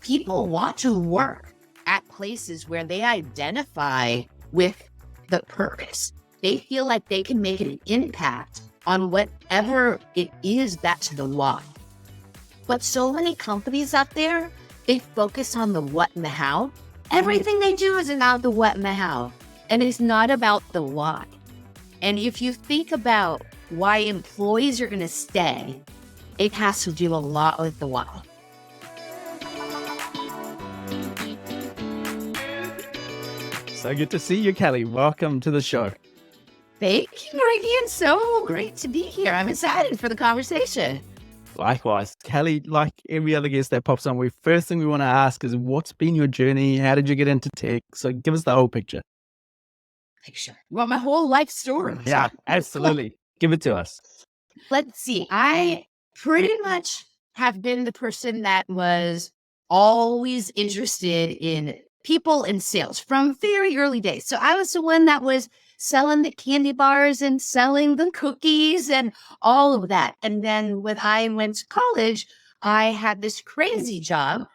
people want to work at places where they identify with the purpose. They feel like they can make an impact on whatever it is that's the why. But so many companies out there, they focus on the what and the how. Everything they do is about the what and the how, and it's not about the why. And if you think about why employees are going to stay, it has to do a lot with the why. So good to see you, Kelly. Welcome to the show. Thank you, Ian. So great to be here. I'm excited for the conversation. Likewise. Kelly, like every other guest that pops on, first thing we want to ask is what's been your journey? How did you get into tech? So give us the whole picture. Picture. Well, my whole life story. Yeah, absolutely. Give it to us. Let's see. I pretty much have been the person that was always interested in people and sales from very early days. So I was the one that was selling the candy bars and selling the cookies and all of that. And then when I went to college, I had this crazy job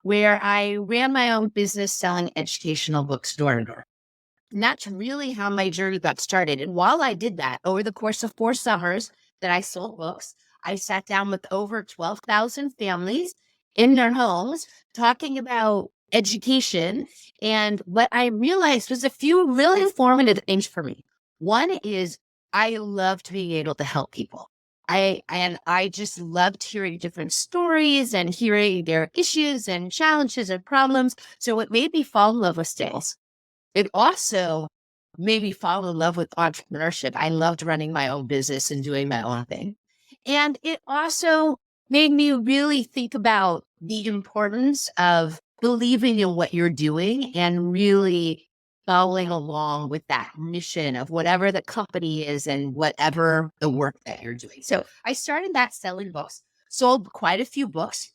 where I ran my own business selling educational books door to door. And that's really how my journey got started. And while I did that, over the course of 4 summers that I sold books, I sat down with over 12,000 families in their homes talking about education. And what I realized was a few really informative things for me. One is I loved being able to help people. I just loved hearing different stories and hearing their issues and challenges and problems. So it made me fall in love with sales. It also made me fall in love with entrepreneurship. I loved running my own business and doing my own thing. And it also made me really think about the importance of believing in what you're doing and really following along with that mission of whatever the company is and whatever the work that you're doing. So I started that selling books, sold quite a few books.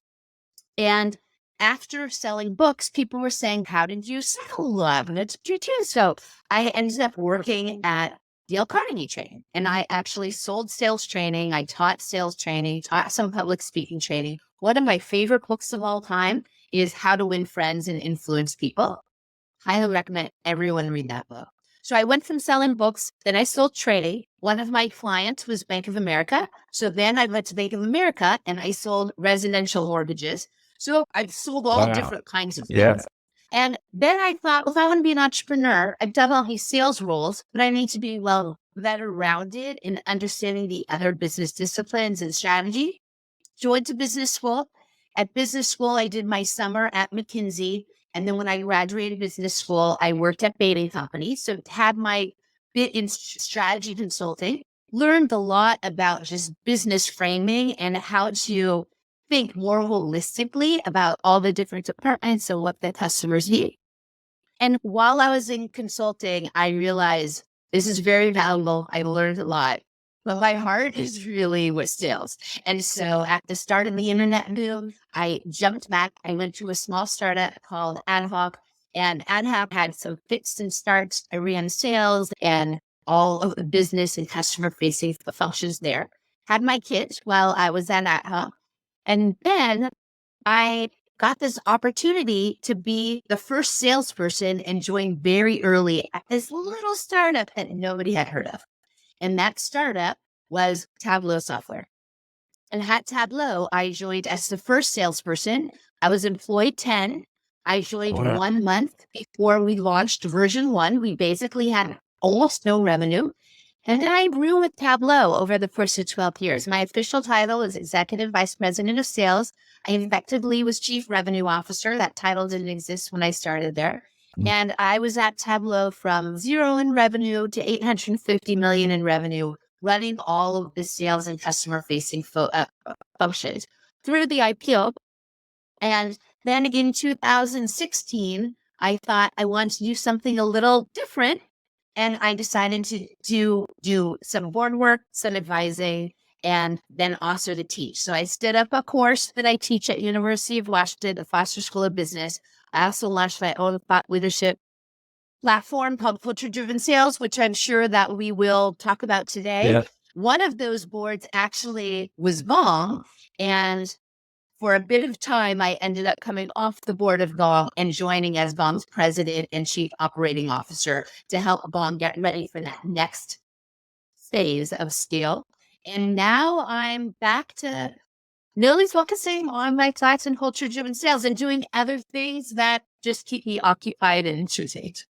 And after selling books, people were saying, how did you sell them? And it's true too. So I ended up working at Dale Carnegie Training. And I actually sold sales training. I taught sales training, taught some public speaking training. One of my favorite books of all time is How to Win Friends and Influence People. Highly recommend everyone read that book. So I went from selling books, then I sold training. One of my clients was Bank of America. So then I went to Bank of America and I sold residential mortgages. So I've sold all different kinds of things. Yeah. And then I thought, well, if I want to be an entrepreneur, I've done all these sales roles, but I need to be better rounded in understanding the other business disciplines and strategy. Joined a business school. At business school, I did my summer at McKinsey. And then when I graduated business school, I worked at Bain Company. So had my bit in strategy consulting, learned a lot about just business framing and how to think more holistically about all the different departments and what the customers need. And while I was in consulting, I realized this is very valuable. I learned a lot, but my heart is really with sales. And so at the start of the internet boom, I jumped back. I went to a small startup called AtHoc, and AtHoc had some fits and starts. I ran sales and all of the business and customer facing functions there. Had my kids while I was at AtHoc. And then I got this opportunity to be the first salesperson and join very early at this little startup that nobody had heard of. And that startup was Tableau Software. And at Tableau, I joined as the first salesperson. I was employed 10. I joined 1 month before we launched version 1. We basically had almost no revenue. And then I grew with Tableau over the course of 12 years. My official title is Executive Vice President of Sales. I effectively was Chief Revenue Officer. That title didn't exist when I started there. And I was at Tableau from 0 in revenue to 850 million in revenue, running all of the sales and customer-facing functions through the IPO. And then in 2016, I thought I wanted to do something a little different. And I decided to do some board work, some advising, and then also to teach. So I stood up a course that I teach at University of Washington, the Foster School of Business. I also launched my own thought leadership platform called Culture Driven Sales, which I'm sure that we will talk about today. Yeah. One of those boards actually was Gong. And for a bit of time, I ended up coming off the board of Gong and joining as Gong's president and chief operating officer to help Gong get ready for that next phase of scale. And now I'm back to really focusing on my tax and culture-driven sales and doing other things that just keep me occupied and entertained.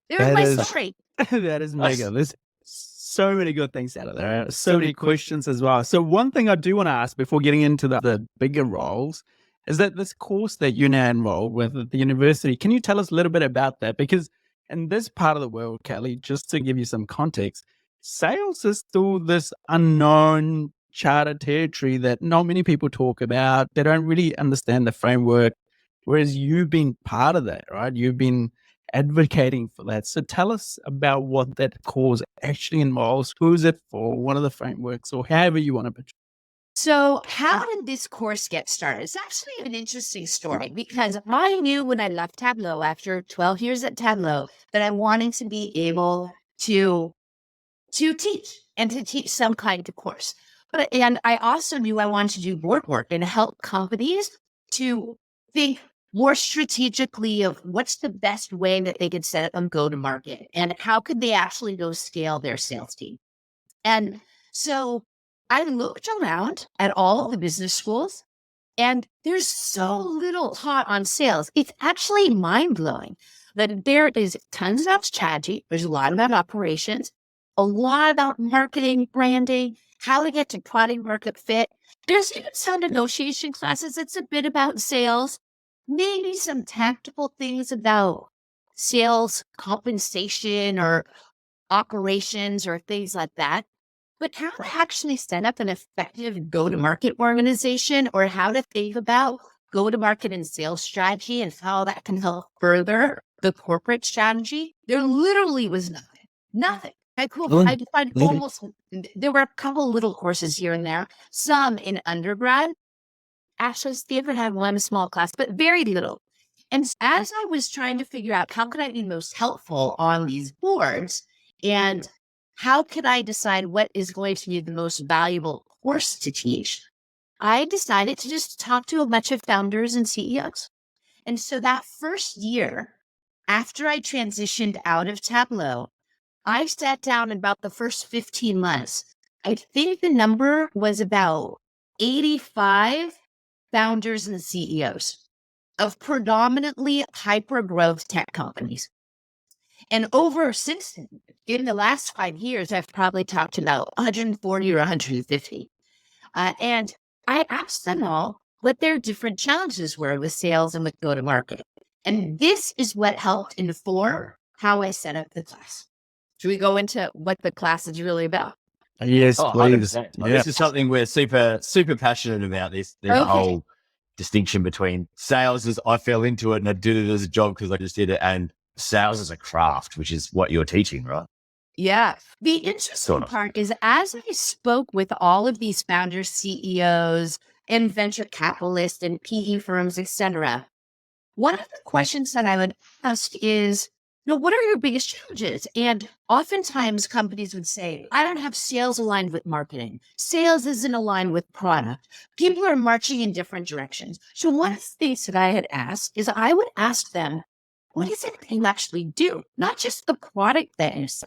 There's my story. That is mega. There's so many good things out of there. So many questions as well. So one thing I do want to ask before getting into the bigger roles is that this course that you're now enrolled with at the university, can you tell us a little bit about that? Because in this part of the world, Kelly, just to give you some context, sales is still this unknown charter territory that not many people talk about. They don't really understand the framework, whereas you've been part of that, right? You've been advocating for that. So tell us about what that course actually involves. Who is it for? What are the frameworks, or however you want to picture. So how did this course get started? It's actually an interesting story because I knew when I left Tableau after 12 years at Tableau that I wanted to be able to teach and to teach some kind of course. And I also knew I wanted to do board work and help companies to think more strategically of what's the best way that they could set up and go to market and how could they actually go scale their sales team. And so I looked around at all the business schools and there's so little taught on sales. It's actually mind-blowing that there is tons about strategy. There's a lot about operations, a lot about marketing, branding, how to get to product market fit. There's even some negotiation classes. It's a bit about sales, maybe some tactical things about sales compensation or operations or things like that. But how to actually set up an effective go-to-market organization or how to think about go-to-market and sales strategy and how that can help further the corporate strategy, there literally was nothing. Nothing. I find almost, there were a couple little courses here and there, some in undergrad. Actually, Stanford had one small class, but very little. And as I was trying to figure out how could I be most helpful on these boards and how could I decide what is going to be the most valuable course to teach, I decided to just talk to a bunch of founders and CEOs. And so that first year, after I transitioned out of Tableau, I sat down in about the first 15 months. I think the number was about 85 founders and CEOs of predominantly hyper-growth tech companies. And since then, in the last 5 years, I've probably talked to about 140 or 150. And I asked them all what their different challenges were with sales and with go-to-market. And this is what helped inform how I set up the class. Should we go into what the class is really about? Yes, please. Yeah. This is something we're super passionate about, this whole distinction between sales as I fell into it and I did it as a job because I just did it, and sales as a craft, which is what you're teaching, right? Yeah. The interesting part is as I spoke with all of these founders, CEOs, and venture capitalists and PE firms, etc., one of the questions that I would ask is, what are your biggest challenges? And oftentimes companies would say, I don't have sales aligned with marketing. Sales isn't aligned with product. People are marching in different directions. So one of the things that I had asked is I would ask them, what is it they actually do? Not just the product that is,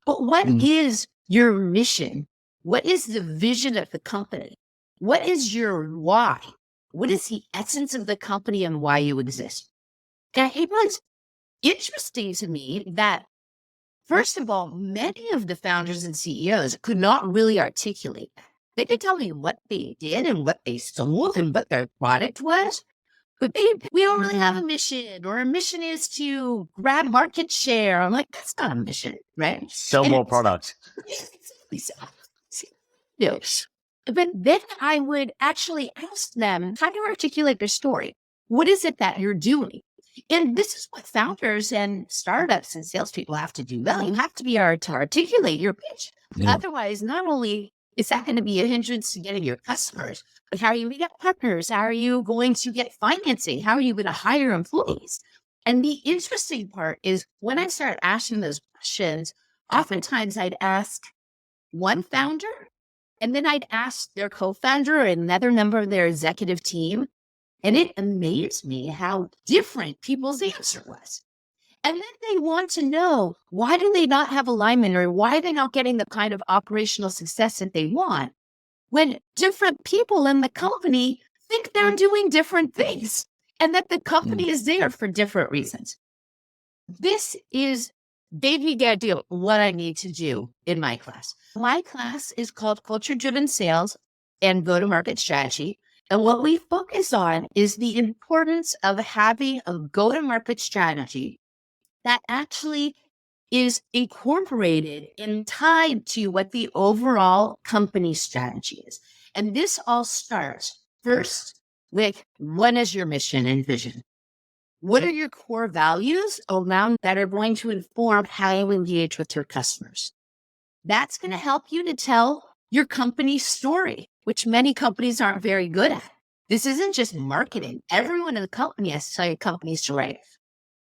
but what is your mission? What is the vision of the company? What is your why? What is the essence of the company and why you exist? And it was interesting to me that, first of all, many of the founders and CEOs could not really articulate that. They could tell me what they did and what they sold and what their product was, but we don't really have a mission, or a mission is to grab market share. I'm like, that's not a mission, right? Sell more product. Yes. But then I would actually ask them how to articulate their story. What is it that you're doing? And this is what founders and startups and salespeople have to do well. You have to be able to articulate your pitch. Yeah. Otherwise, not only is that going to be a hindrance to getting your customers, but how are you going to get partners? How are you going to get financing? How are you going to hire employees? And the interesting part is when I started asking those questions, oftentimes I'd ask one founder, and then I'd ask their co-founder or another member of their executive team, And it amazed me how different people's answer was. And then they want to know, why do they not have alignment, or why are they not getting the kind of operational success that they want, when different people in the company think they're doing different things and that the company is there for different reasons. This is baby the idea of what I need to do in my class. My class is called Culture-Driven Sales and Go-to-Market Strategy. And what we focus on is the importance of having a go-to-market strategy that actually is incorporated and tied to what the overall company strategy is. And this all starts first with, what is your mission and vision? What are your core values around that are going to inform how you engage with your customers? That's going to help you to tell your company's story, which many companies aren't very good at. This isn't just marketing. Everyone in the company has to tell your company's story.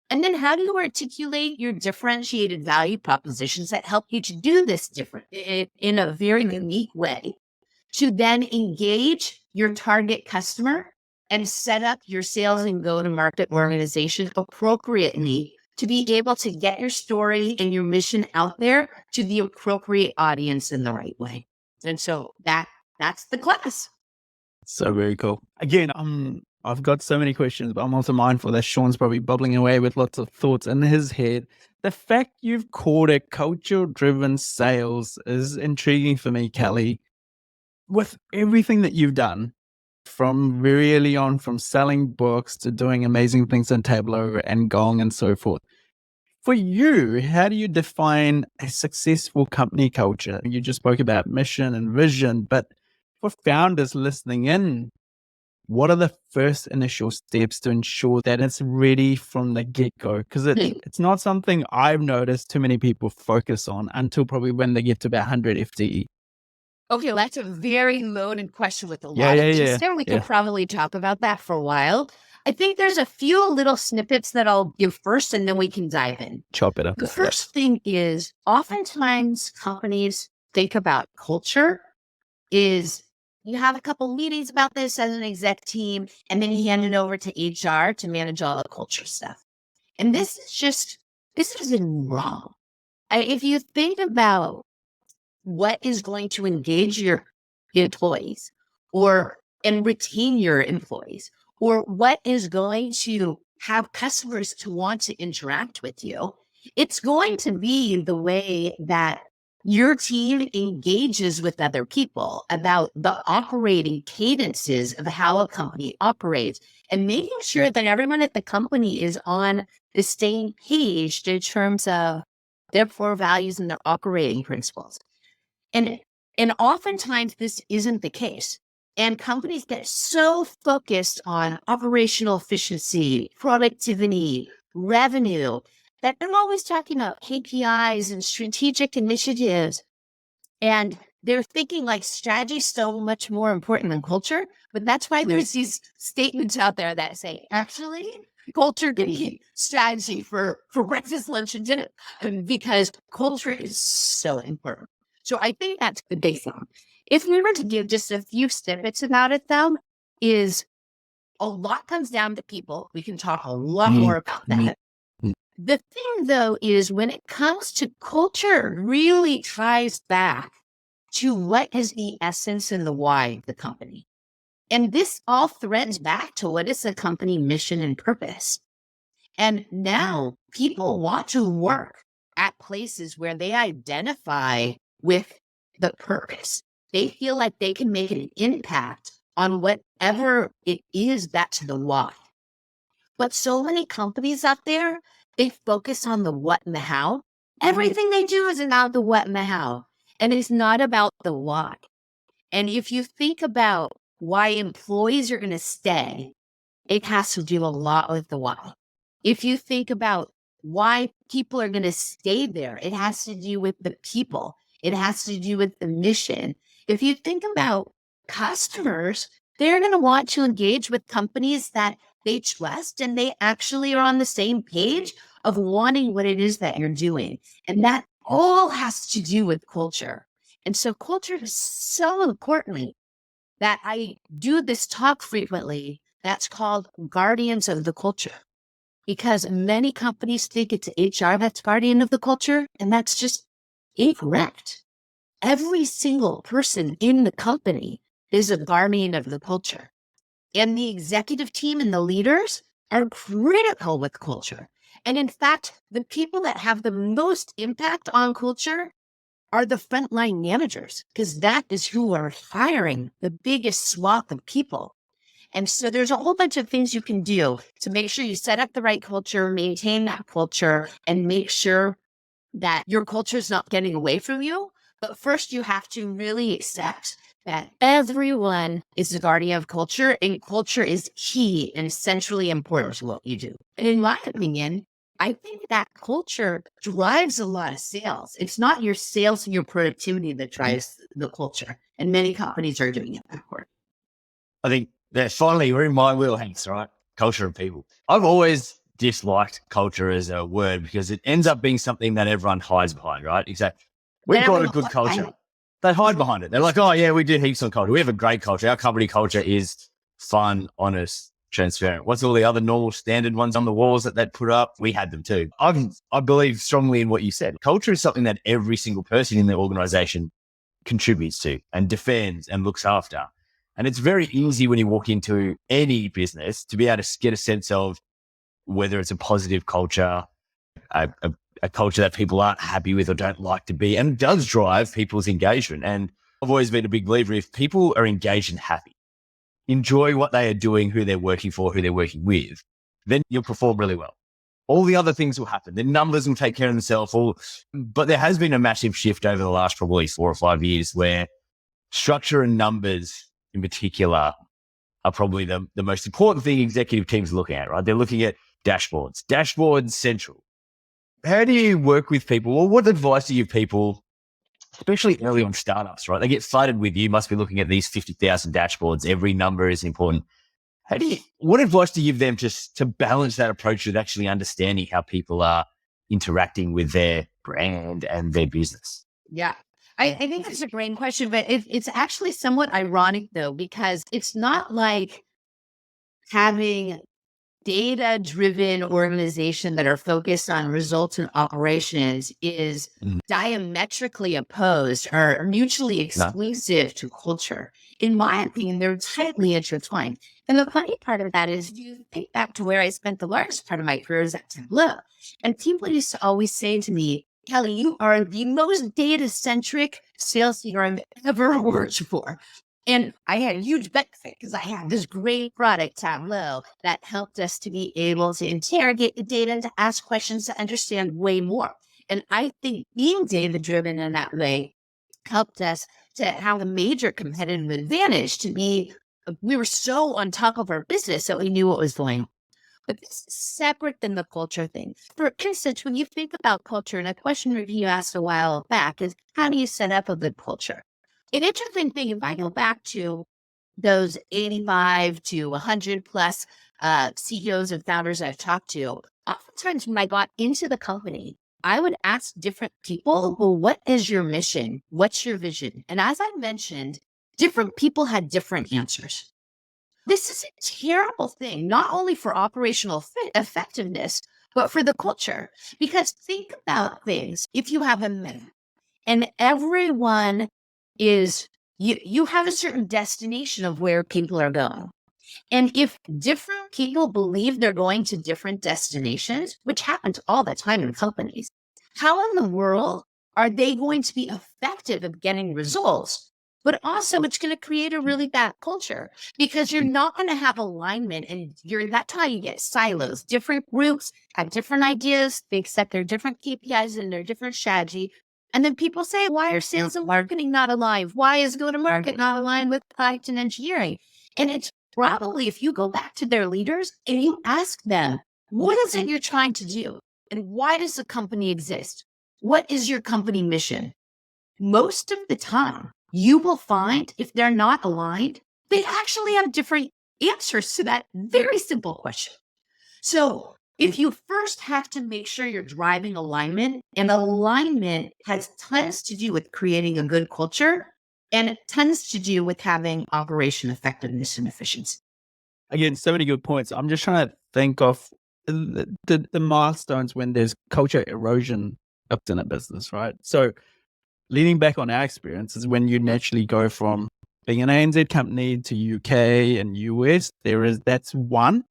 And then how do you articulate your differentiated value propositions that help you to do this different in a very unique way, to then engage your target customer and set up your sales and go-to-market organization appropriately to be able to get your story and your mission out there to the appropriate audience in the right way. And so that's the class. So very cool. Again, I've got so many questions, but I'm also mindful that Sean's probably bubbling away with lots of thoughts in his head. The fact you've called it culture-driven sales is intriguing for me, Kelly. With everything that you've done, from very early on, from selling books to doing amazing things on Tableau and Gong and so forth, for you, how do you define a successful company culture? You just spoke about mission and vision, but for founders listening in, what are the first initial steps to ensure that it's ready from the get-go? Because it's not something I've noticed too many people focus on until probably when they get to about 100 FTE. Okay, well, that's a very loaded question with a lot Yeah. of things there. We could probably talk about that for a while. I think there's a few little snippets that I'll give first, and then we can dive in. Chop it up. The first thing is, oftentimes companies think about culture is, you have a couple meetings about this as an exec team, and then you hand it over to HR to manage all the culture stuff. And this is wrong. If you think about what is going to engage your employees and retain your employees, or what is going to have customers to want to interact with you, it's going to be the way that your team engages with other people about the operating cadences of how a company operates, and making sure that everyone at the company is on the same page in terms of their core values and their operating principles. And oftentimes this isn't the case. And companies get so focused on operational efficiency, productivity, revenue, that they're always talking about KPIs and strategic initiatives. And they're thinking like strategy is so much more important than culture. But that's why there's these statements out there that say, actually, culture can be strategy for breakfast, lunch, and dinner, because culture is so important. So I think that's the big thing. If we were to give just a few snippets about it, though, is a lot comes down to people. We can talk a lot more about that. The thing, though, is when it comes to culture, really ties back to what is the essence and the why of the company. And this all threads back to what is the company mission and purpose. And now people want to work at places where they identify with the purpose. They feel like they can make an impact on whatever it is that's the why. But so many companies out there, they focus on the what and the how. Everything they do is about the what and the how, and it's not about the why. And if you think about why employees are going to stay, it has to do a lot with the why. If you think about why people are going to stay there, it has to do with the people. It has to do with the mission. If you think about customers, they're going to want to engage with companies that they trust and they actually are on the same page of wanting what it is that you're doing. And that all has to do with culture. And so culture is so important that I do this talk frequently That's called guardians of the culture, because many companies think it's HR that's guardian of the culture, and that's just incorrect. Every single person in the company is a guardian of the culture. And the executive team and the leaders are critical with culture. And in fact, the people that have the most impact on culture are the frontline managers, because that is who are hiring the biggest swath of people. And so there's a whole bunch of things you can do to make sure you set up the right culture, maintain that culture, and make sure that your culture is not getting away from you. But first, you have to really accept that everyone is the guardian of culture, and culture is key and centrally important to what you do. And in my opinion, I think that culture drives a lot of sales. It's not your sales and your productivity that drives the culture. And many companies are doing it backward. I think that finally we're in my wheelhouse, right? Culture and people. I've always disliked culture as a word because it ends up being something that everyone hides behind, right? Exactly. We've got a good culture. They hide behind it. They're like, oh yeah, we do heaps on culture. We have a great culture. Our company culture is fun, honest, transparent. What's all the other normal standard ones on the walls that they'd put up? We had them too. I believe strongly in what you said. Culture is something that every single person in the organization contributes to and defends and looks after. And it's very easy when you walk into any business to be able to get a sense of whether it's a positive culture, a culture that people aren't happy with or don't like to be, and it does drive people's engagement. And I've always been a big believer, if people are engaged and happy, enjoy what they are doing, who they're working for, who they're working with, then you'll perform really well. All the other things will happen. The numbers will take care of themselves. But there has been a massive shift over the last probably 4 or 5 years where structure and numbers in particular are probably the most important thing executive teams are looking at, right? They're looking at dashboards central. How do you work with people? Well, what advice do you give people, especially early on startups, right? They get flooded with, you must be looking at these 50,000 dashboards. Every number is important. What advice do you give them to balance that approach with actually understanding how people are interacting with their brand and their business? Yeah. I think that's a great question, but it's actually somewhat ironic though, because it's not like having data-driven organization that are focused on results and operations is diametrically opposed or mutually exclusive to culture. In my opinion, they're tightly intertwined. And the funny part of that is, you think back to where I spent the largest part of my career is at Tableau. And people used to always say to me, Kelly, you are the most data-centric sales leader I've ever worked for. And I had a huge benefit because I had this great product, Tableau, that helped us to be able to interrogate the data and to ask questions to understand way more. And I think being data-driven in that way helped us to have a major competitive advantage we were so on top of our business that we knew what was going on. But this is separate than the culture thing. For instance, when you think about culture, and a question you asked a while back is, how do you set up a good culture? An interesting thing, if I go back to those 85 to 100 plus CEOs and founders I've talked to, oftentimes when I got into the company, I would ask different people, well, what is your mission? What's your vision? And as I mentioned, different people had different answers. This is a terrible thing, not only for operational effectiveness, but for the culture. Because think about things. If you have a map and everyone you have a certain destination of where people are going. And if different people believe they're going to different destinations, which happens all the time in companies, how in the world are they going to be effective at getting results? But also, it's going to create a really bad culture because you're not going to have alignment, and that's how you get silos. Different groups have different ideas. They accept their different KPIs and their different strategy. And then people say, why are sales and marketing not aligned? Why is go-to-market not aligned with product and engineering? And it's probably, if you go back to their leaders and you ask them, what is it you're trying to do? And why does the company exist? What is your company mission? Most of the time, you will find if they're not aligned, they actually have different answers to that very simple question. So if you first have to make sure you're driving alignment, and alignment has tons to do with creating a good culture, and it tends to do with having operation effectiveness and efficiency. again, so many good points. I'm just trying to think of the milestones when there's culture erosion up in a business, right? So leaning back on our experience is when you naturally go from being an ANZ company to UK and US. That's one.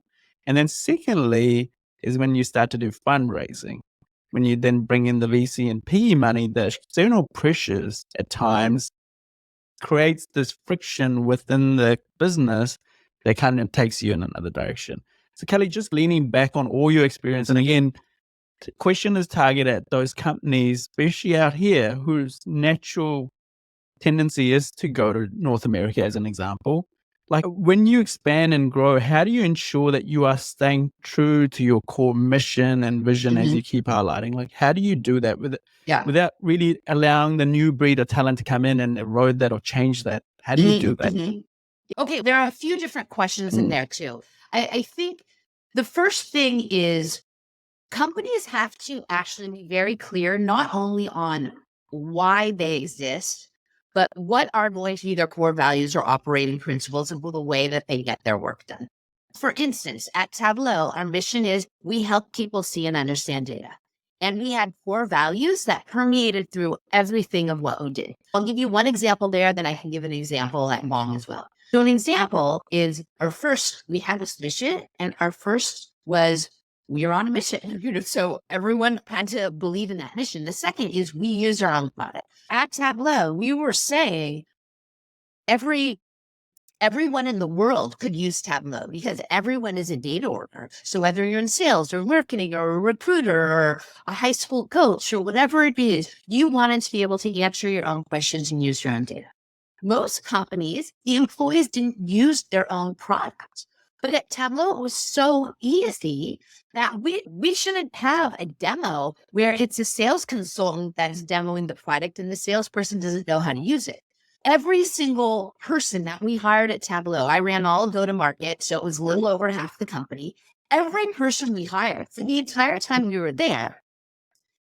And then secondly is when you start to do fundraising. When you then bring in the VC and PE money, the external pressures at times creates this friction within the business that kind of takes you in another direction. So Kelly, just leaning back on all your experience, and again, the question is targeted at those companies, especially out here, whose natural tendency is to go to North America as an example. Like when you expand and grow, how do you ensure that you are staying true to your core mission and vision as you keep highlighting? Like how do you do that without really allowing the new breed of talent to come in and erode that or change that? How do you do that? Okay, there are a few different questions in there too. I think the first thing is companies have to actually be very clear, not only on why they exist, but what are going to be their core values or operating principles and the way that they get their work done. For instance, at Tableau, our mission is we help people see and understand data. And we had core values that permeated through everything of what we did. I'll give you one example there, then I can give an example at Gong as well. So an example is we had this mission, and our first was we are on a mission. So everyone had to believe in that mission. The second is we use our own product. At Tableau, we were saying everyone in the world could use Tableau because everyone is a data owner. So whether you're in sales or marketing or a recruiter or a high school coach or whatever it is, you wanted to be able to answer your own questions and use your own data. Most companies, the employees didn't use their own products. But at Tableau, it was so easy that we shouldn't have a demo where it's a sales consultant that is demoing the product and the salesperson doesn't know how to use it. Every single person that we hired at Tableau, I ran all of go-to-market, so it was a little over half the company. Every person we hired for the entire time we were there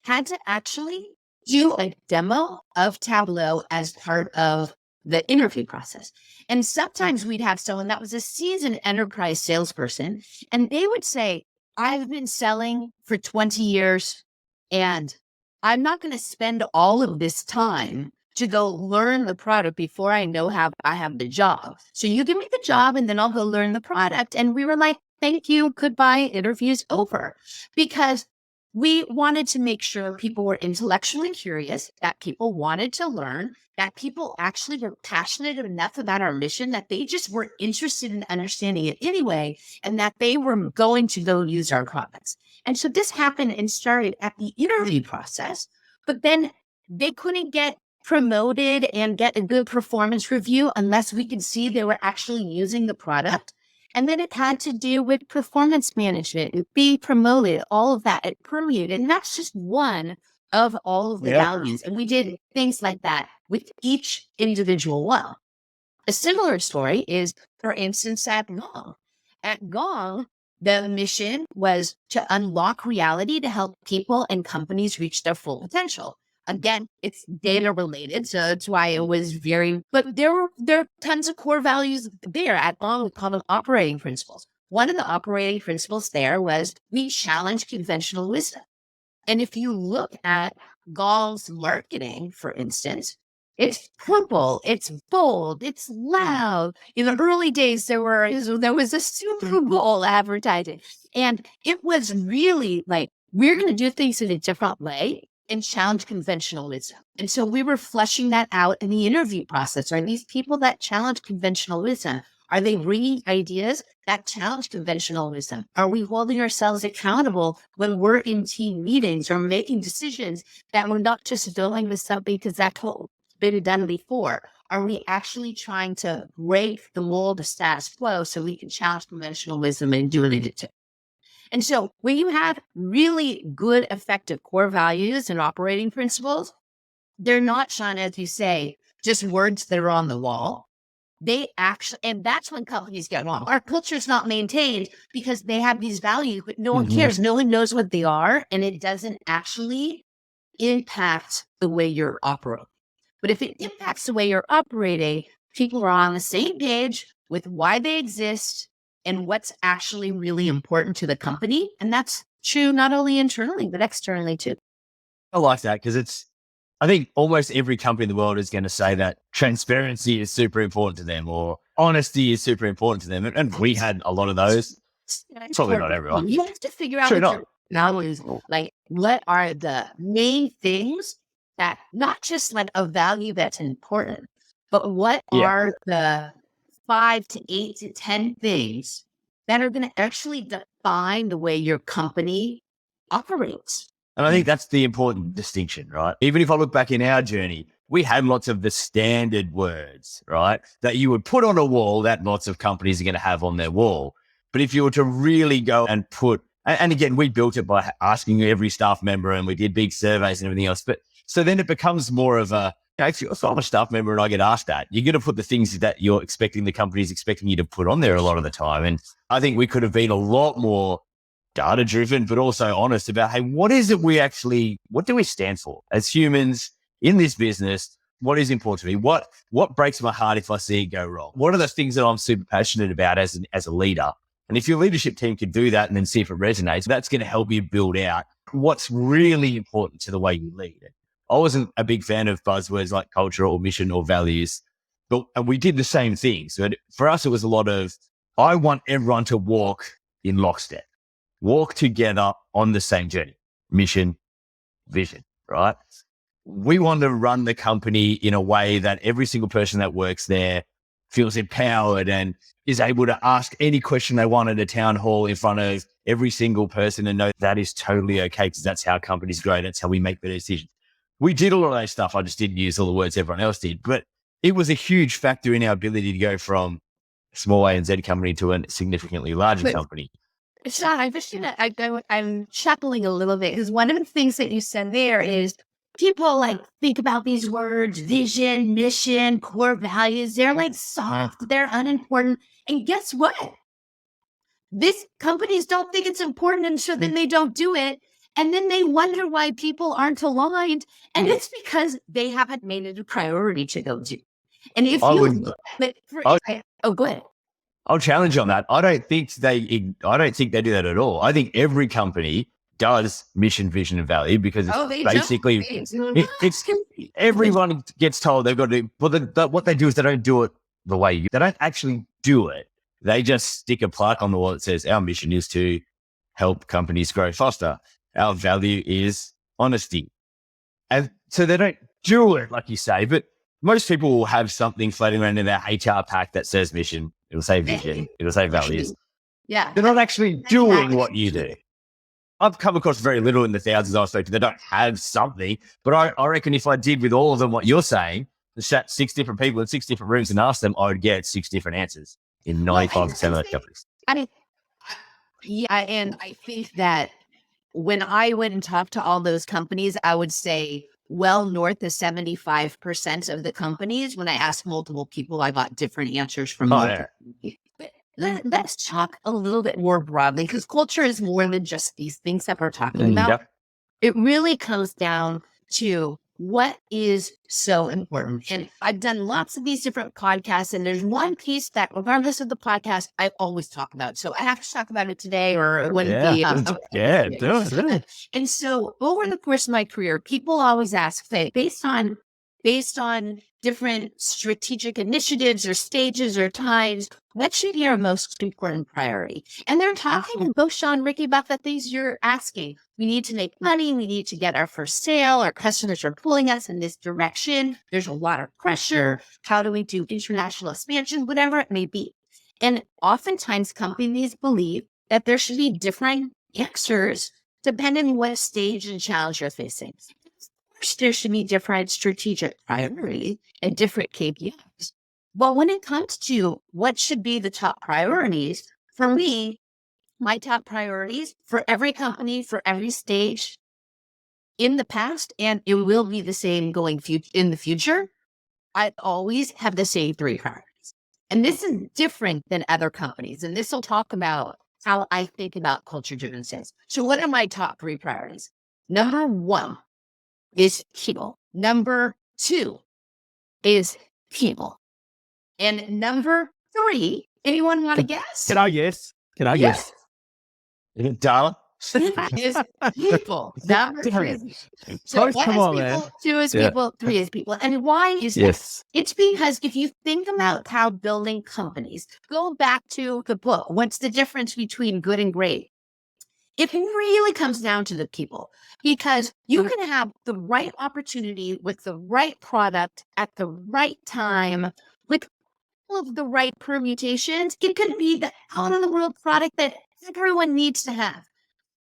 had to actually do a demo of Tableau as part of the interview process. And sometimes we'd have someone that was a seasoned enterprise salesperson, and they would say, I've been selling for 20 years, and I'm not going to spend all of this time to go learn the product before I know how I have the job. So you give me the job, and then I'll go learn the product. And we were like, thank you, goodbye, interview's over. Because we wanted to make sure people were intellectually curious, that people wanted to learn, that people actually were passionate enough about our mission that they just were interested in understanding it anyway, and that they were going to go use our products. And so this happened and started at the interview process, but then they couldn't get promoted and get a good performance review unless we could see they were actually using the product. And then it had to do with performance management, be promoted, all of that. It permeated. And that's just one of all of the values. And we did things like that with each individual one. A similar story is, for instance, at Gong. At Gong, the mission was to unlock reality to help people and companies reach their full potential. Again, it's data related, so that's why it was but there are tons of core values there at Gong called operating principles. One of the operating principles there was we challenge conventional wisdom. And if you look at Gong's marketing, for instance, it's purple, it's bold, it's loud. In the early days, there was a Super Bowl advertising. And it was really like, we're going to do things in a different way and challenge conventional wisdom. And so we were fleshing that out in the interview process. Are these people that challenge conventional wisdom? Are they bringing ideas that challenge conventional wisdom? Are we holding ourselves accountable when we're in team meetings or making decisions that we're not just going with something because that's what's been done before? Are we actually trying to break the mold of status quo so we can challenge conventional wisdom and do it? And so when you have really good, effective core values and operating principles, they're not, Sean, as you say, just words that are on the wall. They actually, and that's when companies get wrong. Our culture is not maintained because they have these values, but no one cares. No one knows what they are, and it doesn't actually impact the way you're operating. But if it impacts the way you're operating, people are on the same page with why they exist and what's actually really important to the company. And that's true not only internally, but externally too. I like that because I think almost every company in the world is going to say that transparency is super important to them or honesty is super important to them. And we had a lot of those. Probably not everyone. You have to figure out True what not. your values, like what are the main things that not just like a value that's important, but what are the 5 to 8 to 10 things that are going to actually define the way your company operates. And I think that's the important distinction, right? Even if I look back in our journey, we had lots of the standard words, right? That you would put on a wall that lots of companies are going to have on their wall. But if you were to really go and and again, we built it by asking every staff member and we did big surveys and everything else. But so then it becomes more of if I'm a staff member and I get asked that, you're going to put the things that you're expecting the company's expecting you to put on there a lot of the time. And I think we could have been a lot more data driven, but also honest about, hey, what do we stand for as humans in this business? What is important to me? What breaks my heart if I see it go wrong? What are the things that I'm super passionate about as a leader? And if your leadership team can do that and then see if it resonates, that's going to help you build out what's really important to the way you lead. I wasn't a big fan of buzzwords like culture or mission or values, and we did the same thing. So for us, it was a lot of, I want everyone to walk in lockstep. Walk together on the same journey, mission, vision, right? We want to run the company in a way that every single person that works there feels empowered and is able to ask any question they want at a town hall in front of every single person and know that is totally okay because that's how companies grow. That's how we make better decisions. We did all of that stuff. I just didn't use all the words everyone else did, but it was a huge factor in our ability to go from a small A and Z company to a significantly larger company. Sean, I'm chuckling a little bit because one of the things that you said there is people like think about these words, vision, mission, core values. They're like soft, they're unimportant. And guess what? These companies don't think it's important, and so then they don't do it. And then they wonder why people aren't aligned. And it's because they haven't made it a priority to go do. And if go ahead. I'll challenge you on that. I don't think they do that at all. I think every company does mission, vision, and value because it's everyone gets told they've got to do. But what they do is they don't do it the way they don't actually do it. They just stick a plaque on the wall that says our mission is to help companies grow faster. Our value is honesty, and so they don't do it like you say. But most people will have something floating around in their HR pack that says mission. It'll say vision. It'll say values. Yeah. They're not actually doing what you do. I've come across very little in the thousands I've spoken to. They don't have something, but I reckon if I did with all of them what you're saying, sat 6 different people in 6 different rooms and asked them, I would get 6 different answers in 95% of those companies. And I think that when I went and talked to all those companies, I would say well north of 75% of the companies, when I asked multiple people, I got different answers from them. But let's talk a little bit more broadly, because culture is more than just these things that we're talking about. Yep. It really comes down to what is so important. And I've done lots of these different podcasts, and there's one piece that, regardless of the podcast, I always talk about. So I have to talk about it today, or it wouldn't be. Do it. And so over the course of my career, people always ask, say, based on different strategic initiatives or stages or times, what should be our most important priority? And they're talking, both Sean and Ricky, about the things you're asking. We need to make money. We need to get our first sale. Our customers are pulling us in this direction. There's a lot of pressure. How do we do international expansion? Whatever it may be. And oftentimes companies believe that there should be different answers depending on what stage and challenge you're facing. Of course, there should be different strategic priorities and different KPIs. But when it comes to what should be the top priorities, for me, my top priorities for every company, for every stage in the past, and it will be the same going in the future, I always have the same 3 priorities. And this is different than other companies. And this will talk about how I think about culture-driven sales. So what are my top 3 priorities? Number 1 is people. Number 2 is people. And number 3 Anyone want to guess? Can I guess? Yes. Is it Darla? Is people. Number three. So Close, one come is on, people, man. two is Yeah. people, three is people. And why is that? Yes. It's because if you think about how building companies, go back to the book, what's the difference between good and great? It really comes down to the people, because you can have the right opportunity with the right product at the right time with all of the right permutations. It could be the out of the world product that everyone needs to have.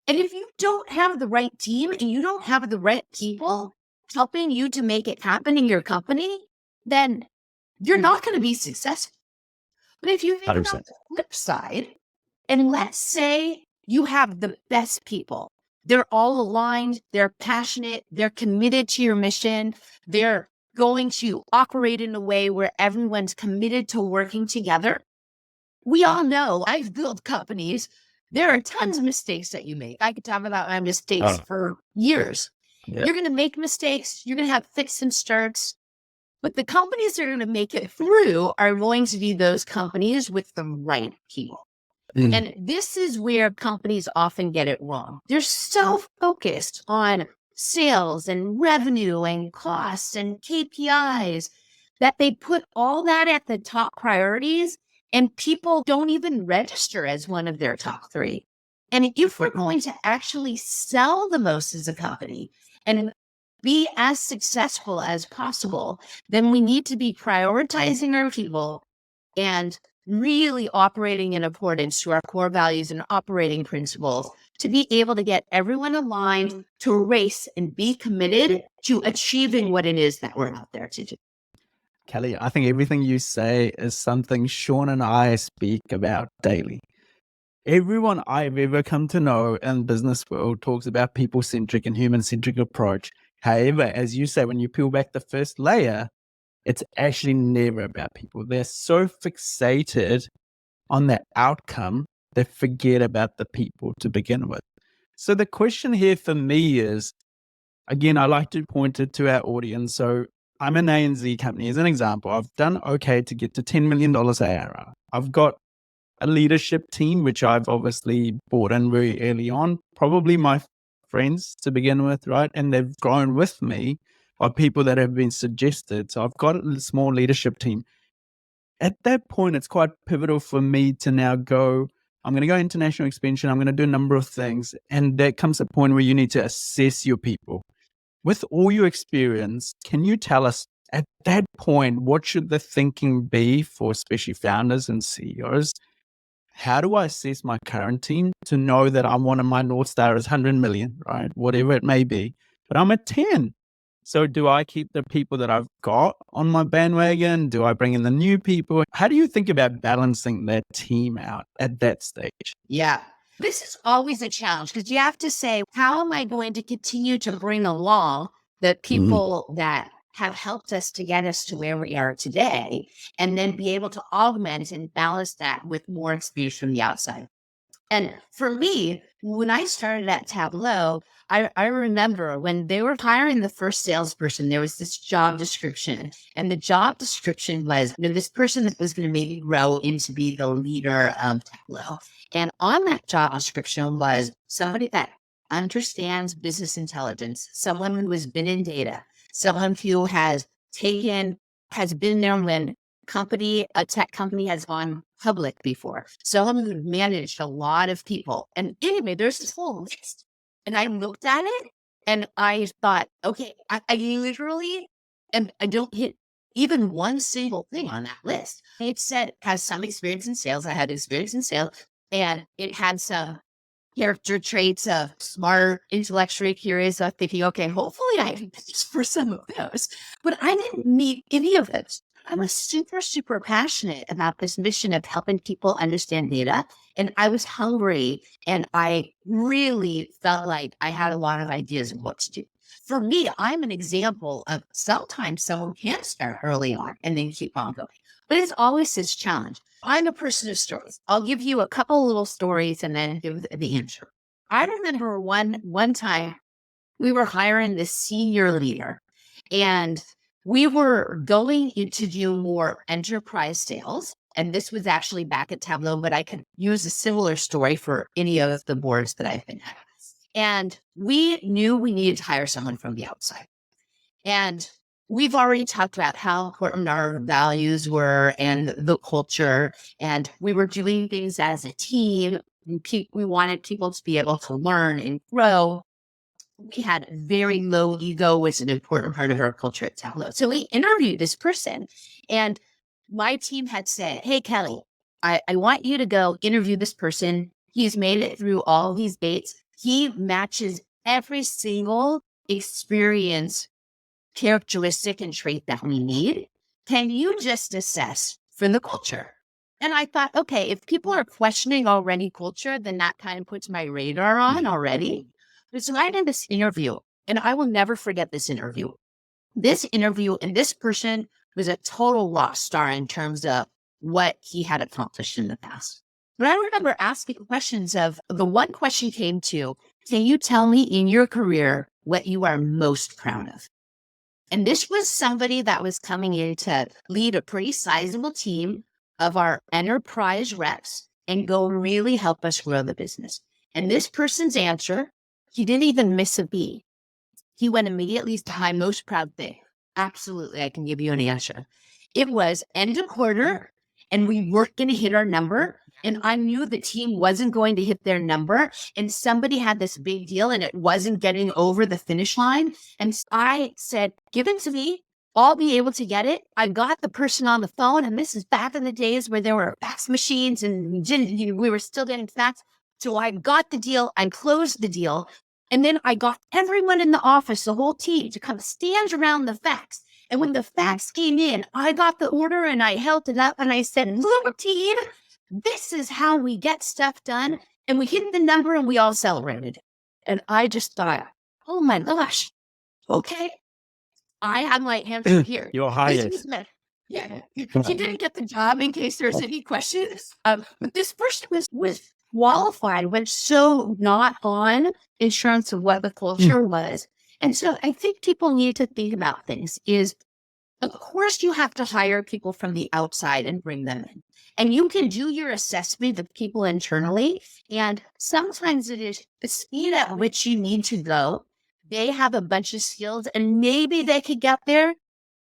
And if you don't have the right team and you don't have the right people helping you to make it happen in your company, then you're not going to be successful. But if you think about 100%. the flip side, and let's say you have the best people, they're all aligned, they're passionate, they're committed to your mission, they're going to operate in a way where everyone's committed to working together. We all know, I've built companies. There are tons of mistakes that you make. I could talk about my mistakes for years. Yeah. You're going to make mistakes. You're going to have fits and starts. But the companies that are going to make it through are going to be those companies with the right people. And this is where companies often get it wrong. They're so focused on sales and revenue and costs and KPIs that they put all that at the top priorities, and people don't even register as one of their top three. And if we're going to actually sell the most as a company and be as successful as possible, then we need to be prioritizing our people and really operating in accordance to our core values and operating principles to be able to get everyone aligned to race and be committed to achieving what it is that we're out there to do. Kelly, I think everything you say is something Sean and I speak about daily. Everyone I've ever come to know in business world talks about people-centric and human-centric approach. However, as you say, when you peel back the first layer, it's actually never about people. They're so fixated on that outcome, they forget about the people to begin with. So the question here for me is, again, I like to point it to our audience. So I'm an ANZ company as an example. I've done okay to get to $10 million ARR. I've got a leadership team, which I've obviously brought in very early on, probably my friends to begin with, right? And they've grown with me by people that have been suggested. So I've got a small leadership team. At that point, it's quite pivotal for me to now go, I'm going to go international expansion. I'm going to do a number of things. And there comes a point where you need to assess your people. With all your experience, can you tell us at that point, what should the thinking be for especially founders and CEOs? How do I assess my current team to know that I'm one of my North Star is 100 million, right? Whatever it may be, but I'm at 10. So do I keep the people that I've got on my bandwagon? Do I bring in the new people? How do you think about balancing that team out at that stage? Yeah. This is always a challenge because you have to say, how am I going to continue to bring along the people that have helped us to get us to where we are today, and then be able to augment and balance that with more experience from the outside? And for me, when I started at Tableau, I remember when they were hiring the first salesperson, there was this job description. And the job description was, this person that was going to maybe grow into be the leader of Tableau. And on that job description was somebody that understands business intelligence, someone who has been in data, someone who has been there when a tech company has gone public before. Someone who managed a lot of people. And anyway, there's this whole list. And I looked at it and I thought, okay, I literally I don't hit even one single thing on that list. It said has some experience in sales. I had experience in sales, and it had some character traits of smart, intellectually curious. I'm thinking, okay, hopefully I can pitch for some of those. But I didn't meet any of those. I was super, super passionate about this mission of helping people understand data. And I was hungry, and I really felt like I had a lot of ideas of what to do. For me, I'm an example of sometimes someone can start early on and then keep on going. But it's always this challenge. I'm a person of stories. I'll give you a couple little stories and then give the answer. I remember one time we were hiring this senior leader, and we were going to do more enterprise sales. And this was actually back at Tableau, but I could use a similar story for any of the boards that I've been at. And we knew we needed to hire someone from the outside. And we've already talked about how important our values were and the culture. And we were doing things as a team. We wanted people to be able to learn and grow. We had very low ego was an important part of our culture at Tableau. So we interviewed this person, and my team had said, hey, Kelly, I want you to go interview this person. He's made it through all these gates. He matches every single experience, characteristic, and trait that we need. Can you just assess for the culture? And I thought, okay, if people are questioning already culture, then that kind of puts my radar on already. So I did this interview, and I will never forget this interview. This interview, and this person was a total rock star in terms of what he had accomplished in the past. But I remember asking questions of, the one question came to, can you tell me in your career what you are most proud of? And this was somebody that was coming in to lead a pretty sizable team of our enterprise reps and go really help us grow the business. And this person's answer, he didn't even miss a beat. He went immediately to my most proud thing. Absolutely, I can give you an answer. It was end of quarter, and we weren't going to hit our number. And I knew the team wasn't going to hit their number. And somebody had this big deal, and it wasn't getting over the finish line. And I said, give it to me. I'll be able to get it. I got the person on the phone, and this is back in the days where there were fax machines, and we were still getting fax. So I got the deal. I closed the deal. And then I got everyone in the office, the whole team, to come stand around the fax. And when the fax came in, I got the order and I held it up and I said, look, team, this is how we get stuff done. And we hit the number and we all celebrated. And I just thought, oh my gosh, okay. I had my answer here. Your highest. Yeah. He didn't get the job in case there's any questions. But this person was qualified, went so not on insurance of what the culture was. And so I think people need to think about things is, of course, you have to hire people from the outside and bring them in. And you can do your assessment of people internally. And sometimes it is the speed at which you need to go. They have a bunch of skills and maybe they could get there,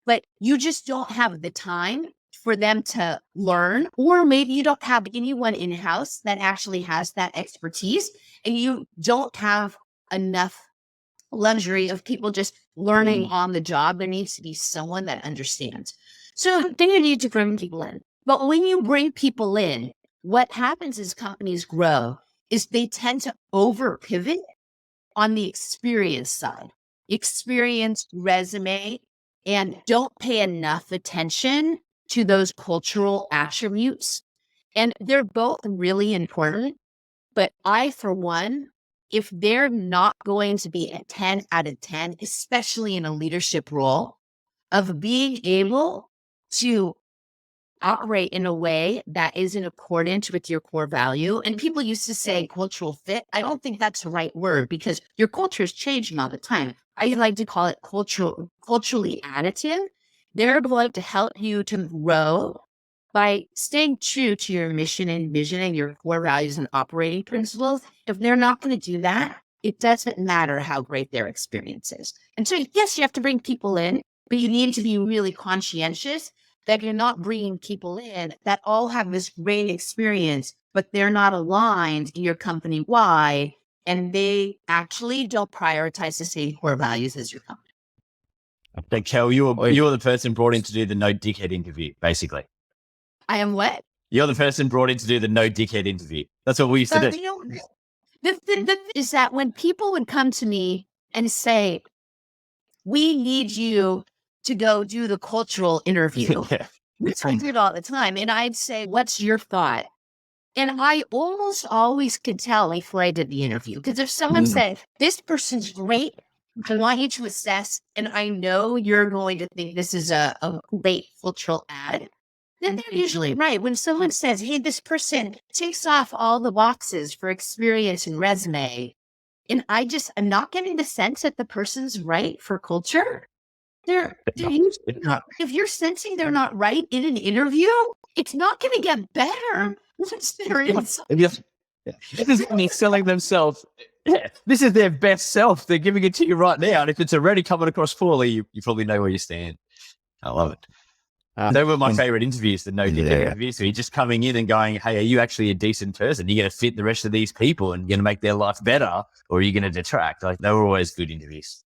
but you just don't have the time for them to learn, or maybe you don't have anyone in-house that actually has that expertise, and you don't have enough luxury of people just learning on the job. There needs to be someone that understands. So then you need to bring people in. But when you bring people in, what happens as companies grow is they tend to over pivot on the experience side, experience, resume, and don't pay enough attention to those cultural attributes. And they're both really important. But I, for one, if they're not going to be a 10 out of 10, especially in a leadership role, of being able to operate in a way that is in accordance with your core value. And people used to say cultural fit. I don't think that's the right word because your culture is changing all the time. I like to call it culturally additive. They're going to help you to grow by staying true to your mission and vision and your core values and operating principles. If they're not going to do that, it doesn't matter how great their experience is. And so, yes, you have to bring people in, but you need to be really conscientious that you're not bringing people in that all have this great experience, but they're not aligned in your company why, and they actually don't prioritize the same core values as your company. So, Kel, you were the person brought in to do the no dickhead interview, basically. I am what? You're the person brought in to do the no dickhead interview. That's what we used to do. The thing is that when people would come to me and say, we need you to go do the cultural interview, which I did all the time, and I'd say, what's your thought? And I almost always could tell before I did the interview, because if someone said, this person's great, I want you to assess, and I know you're going to think this is a great cultural ad, then they're usually right. When someone says, hey, this person takes off all the boxes for experience and resume, and I'm not getting the sense that the person's right for culture, If you're sensing they're not right in an interview, it's not going to get better once they're inside. This is me selling themselves. This is their best self. They're giving it to you right now. And if it's already coming across poorly, you probably know where you stand. I love it. They were my favorite interviews, the no dickhead interviews. So you're just coming in and going, hey, are you actually a decent person? You're going to fit the rest of these people and you're going to make their life better, or are you going to detract? Like, they were always good interviews.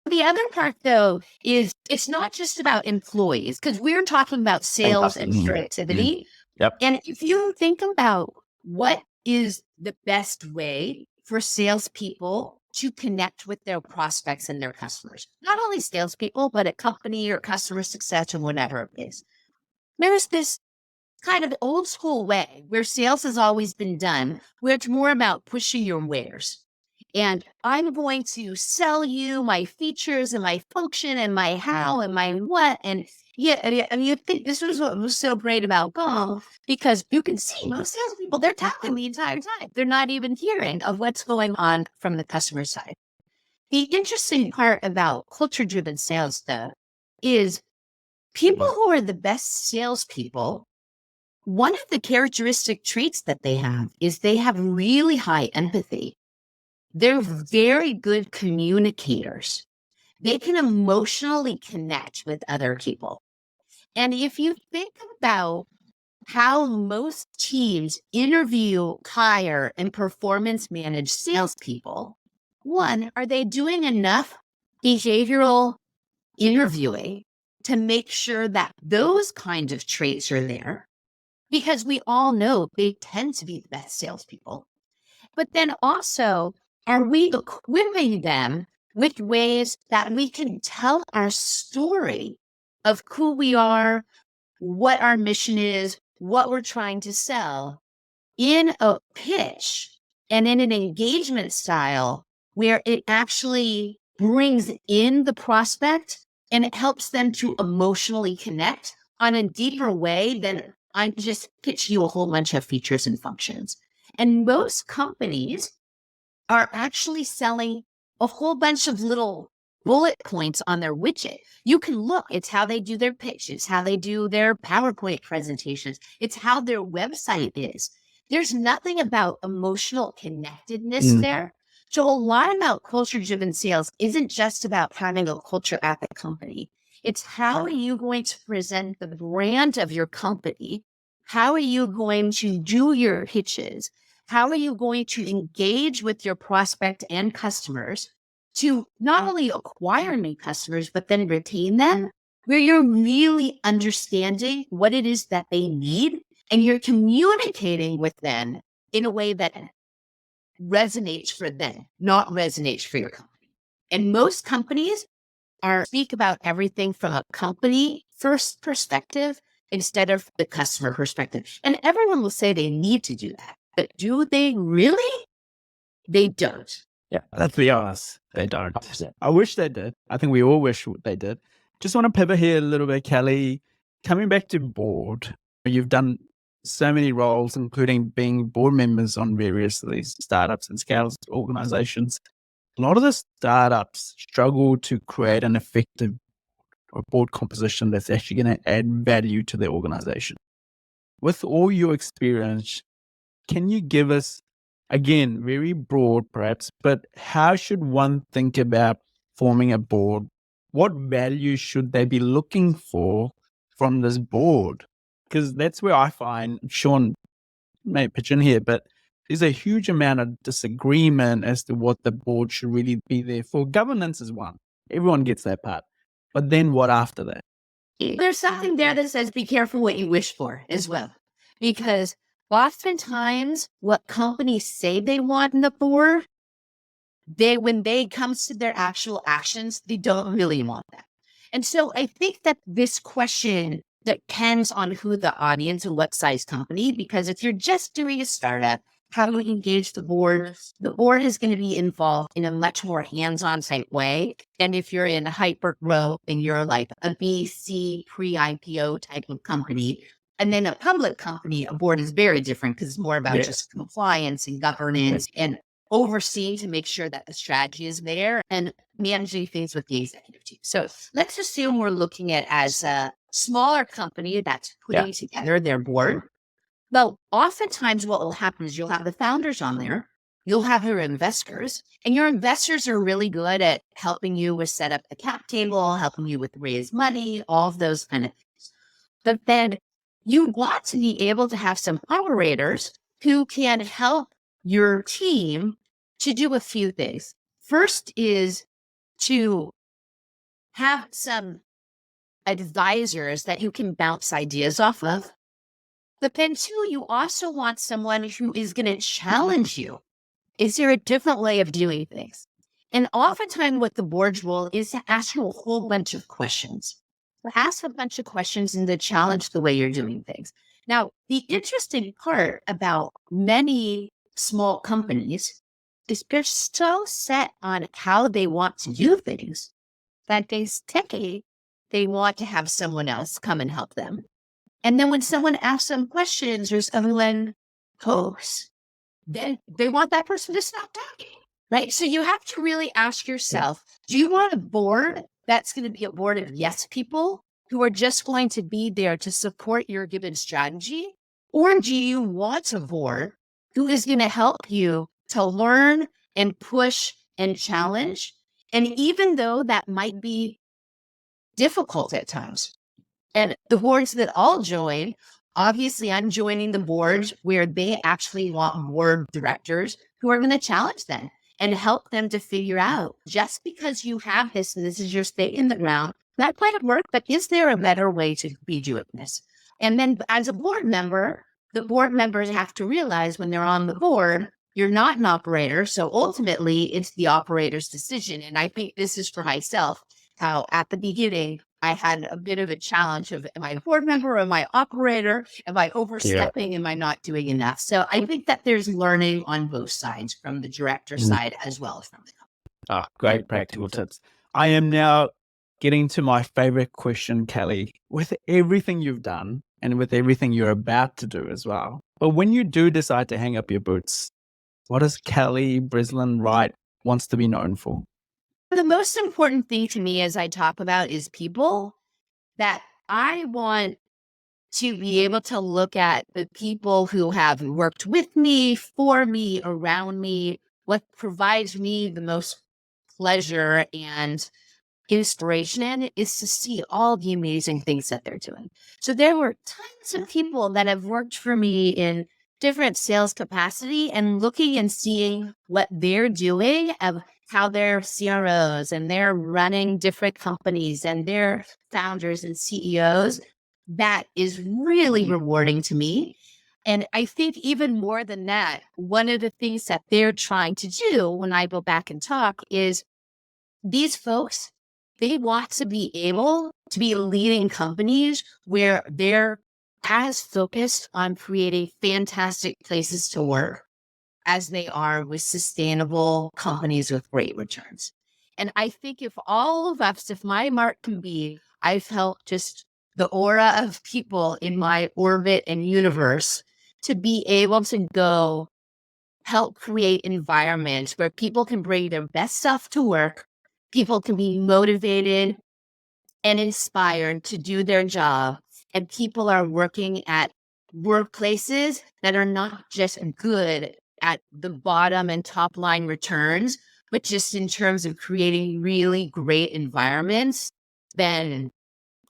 The other part, though, is it's not just about employees, because we're talking about sales and productivity. Yep. And if you think about what is the best way for salespeople to connect with their prospects and their customers, not only salespeople, but a company or customer success or whatever it is, there's this kind of old school way where sales has always been done, where it's more about pushing your wares. And I'm going to sell you my features and my function and my how and my what. And and you think this was what was so great about Gong, because you can see most salespeople, they're talking the entire time. They're not even hearing of what's going on from the customer side. The interesting part about culture-driven sales, though, is people who are the best salespeople, one of the characteristic traits that they have is they have really high empathy. They're very good communicators. They can emotionally connect with other people. And if you think about how most teams interview, hire, and performance manage salespeople, one, are they doing enough behavioral interviewing to make sure that those kinds of traits are there? Because we all know they tend to be the best salespeople. But then also, are we equipping them with ways that we can tell our story of who we are, what our mission is, what we're trying to sell in a pitch and in an engagement style where it actually brings in the prospect and it helps them to emotionally connect on a deeper way than I just pitch you a whole bunch of features and functions. And most companies are actually selling a whole bunch of little bullet points on their widget. You can look, it's how they do their pitch, it's how they do their PowerPoint presentations, it's how their website is. There's nothing about emotional connectedness there. So a lot about culture-driven sales isn't just about having a culture at the company. It's how are you going to present the brand of your company? How are you going to do your pitches? How are you going to engage with your prospect and customers to not only acquire new customers, but then retain them, where you're really understanding what it is that they need and you're communicating with them in a way that resonates for them, not resonates for your company. And most companies speak about everything from a company first perspective instead of the customer perspective. And everyone will say they need to do that. But do they really? They don't. Yeah, let's be honest. They don't. I wish they did. I think we all wish they did. Just want to pivot here a little bit, Kelly. Coming back to board, you've done so many roles, including being board members on various of these startups and scale organizations. A lot of the startups struggle to create an effective board composition that's actually going to add value to the organization. With all your experience, can you give us, again, very broad perhaps, but how should one think about forming a board? What value should they be looking for from this board? Because that's where I find, Sean may pitch in here, but there's a huge amount of disagreement as to what the board should really be there for. Governance is one. Everyone gets that part. But then what after that? There's something there that says be careful what you wish for as well. Because oftentimes what companies say they want in the board, when they comes to their actual actions, they don't really want that. And so I think that this question depends on who the audience and what size company, because if you're just doing a startup, how do we engage the board? The board is going to be involved in a much more hands-on type way. And if you're in hyper growth and you're like a BC pre-IPO type of company, and then a public company, a board is very different because it's more about just compliance and governance and overseeing to make sure that the strategy is there and managing things with the executive team. So let's assume we're looking at as a smaller company that's putting together their board. Well, oftentimes what will happen is you'll have the founders on there, you'll have your investors, and your investors are really good at helping you with set up the cap table, helping you with raise money, all of those kind of things. But then you want to be able to have some operators who can help your team to do a few things. First is to have some advisors that you can bounce ideas off of. But then too, you also want someone who is going to challenge you. Is there a different way of doing things? And oftentimes what the board's role is to ask you a whole bunch of questions. Ask a bunch of questions and to challenge the way you're doing things. Now, the interesting part about many small companies is they're so set on how they want to do things that they want to have someone else come and help them. And then when someone asks them questions or someone hosts, then they want that person to stop talking, right? So you have to really ask yourself, do you want a board that's going to be a board of yes people who are just going to be there to support your given strategy? Or do you want a board who is going to help you to learn and push and challenge? And even though that might be difficult at times, and the boards that I'll join, obviously I'm joining the boards where they actually want board directors who are going to challenge them and help them to figure out, just because you have this and this is your stake in the ground, that might work, but is there a better way to be doing this? And then as a board member, the board members have to realize when they're on the board, you're not an operator. So ultimately it's the operator's decision. And I think this is for myself, how at the beginning, I had a bit of a challenge of, am I a board member? Am I operator? Am I overstepping? Am I not doing enough? So I think that there's learning on both sides, from the director side as well as from the company. Great practical tips. I am now getting to my favorite question, Kelly. With everything you've done and with everything you're about to do as well, but when you do decide to hang up your boots, what does Kelly Breslin Wright wants to be known for? The most important thing to me as I talk about is people. That I want to be able to look at the people who have worked with me, for me, around me, what provides me the most pleasure and inspiration in it is to see all the amazing things that they're doing. So there were tons of people that have worked for me in different sales capacity, and looking and seeing what they're doing of how they're CROs and they're running different companies and they're founders and CEOs. That is really rewarding to me. And I think even more than that, one of the things that they're trying to do when I go back and talk is these folks, they want to be able to be leading companies where they're as focused on creating fantastic places to work as they are with sustainable companies with great returns. And I think if all of us, if my mark can be, I felt just the aura of people in my orbit and universe to be able to go help create environments where people can bring their best stuff to work, people can be motivated and inspired to do their job, and people are working at workplaces that are not just good at the bottom and top line returns, but just in terms of creating really great environments, then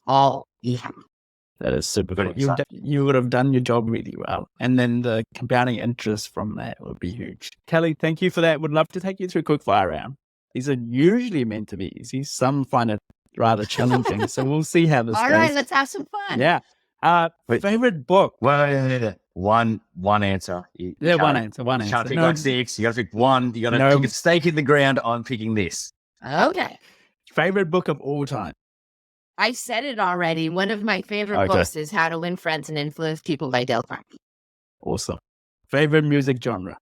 all we have. That is super cool. You would have done your job really well. And then the compounding interest from that would be huge. Kelly, thank you for that. Would love to take you through a quick fire round. These are usually meant to be easy. Some find it rather challenging. So we'll see how this goes. All right, let's have some fun. Yeah. Favorite book? Well, one answer. One answer. You can't pick like six. You got to pick one. You got to pick a stake in the ground. I'm picking this. Okay. Favorite book of all time? I said it already. One of my favorite books is How to Win Friends and Influence People by Dale Carnegie. Awesome. Favorite music genre?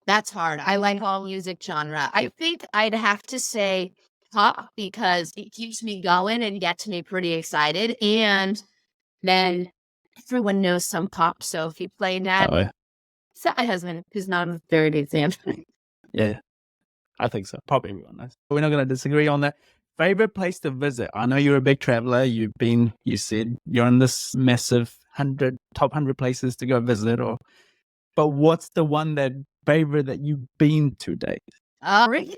That's hard. I like all music genre. I think I'd have to say pop because it keeps me going and gets me pretty excited. And then everyone knows some pop. So if you play that, so my husband, who's not a very big fan, Yeah, I think so. Probably everyone knows. We're not going to disagree on that. Favorite place to visit? I know you're a big traveler. You said you're in this massive top 100 places to go visit, but what's the one favorite that you've been to date? Ricky,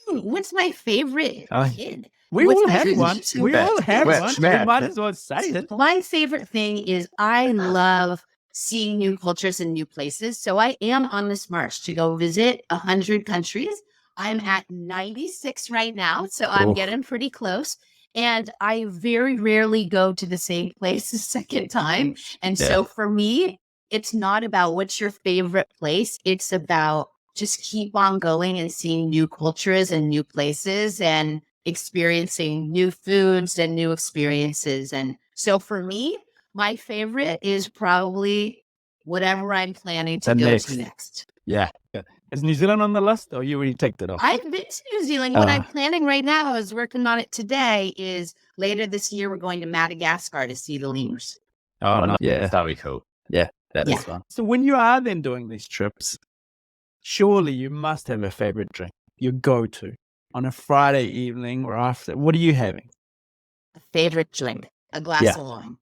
what's my favorite kid? We What's all my have favorite one. YouTube? We all have Well, one. man. We might as well say it. My favorite thing is I love seeing new cultures and new places. So I am on this march to go visit 100 countries. I'm at 96 right now, so I'm getting pretty close. And I very rarely go to the same place a second time. And so for me, it's not about what's your favorite place. It's about just keep on going and seeing new cultures and new places and experiencing new foods and new experiences. And so for me, my favorite is probably whatever I'm planning to go to next. Yeah. Is New Zealand on the list, or you already ticked it off? I've been to New Zealand. What I'm planning right now, I was working on it today, is later this year, we're going to Madagascar to see the lemurs. Oh, no. Yeah. That'd be cool. Yeah, that is fun. So when you are then doing these trips, surely you must have a favorite drink, your go-to on a Friday evening or after. What are you having? A favorite drink, a glass of wine.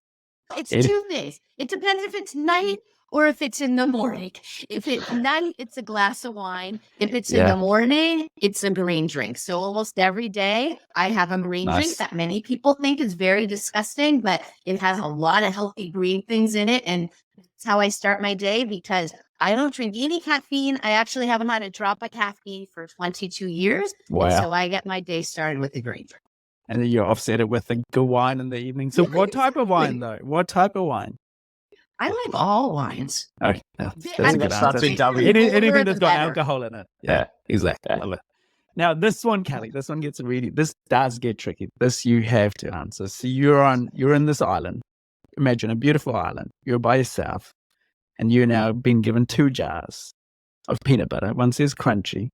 It's 2 days. It depends if it's night or if it's in the morning. If it's night, it's a glass of wine. If it's in the morning, it's a green drink. So almost every day I have a green drink that many people think is very disgusting, but it has a lot of healthy green things in it. And that's how I start my day, because I don't drink any caffeine. I actually haven't had a drop of caffeine for 22 years. Wow. And so I get my day started with a green drink. And then you offset it with a good wine in the evening. So what type of wine, though? What type of wine? I like all wines. Okay. That's a good That's answer. a W. Anything that's got better. alcohol in it. Yeah, exactly. Love it. Now, this one, Kelly, this does get tricky. This you have to answer. So you're in this island. Imagine a beautiful island. You're by yourself, and you're now been given 2 jars of peanut butter. One says crunchy,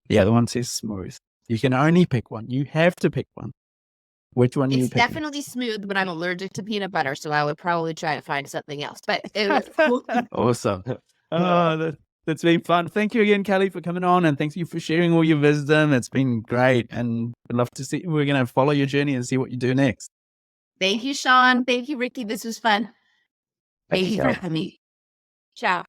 the other one says smooth. You can only pick one. You have to pick one. Which one are you It's picking? definitely smooth, but I'm allergic to peanut butter, so I would probably try to find something else. But Awesome. Oh, that's been fun. Thank you again, Kelly, for coming on, and thank you for sharing all your wisdom. It's been great, and we'd love to see. We're going to follow your journey and see what you do next. Thank you, Sean. Thank you, Ricky. This was fun. Thank you for having me. Ciao.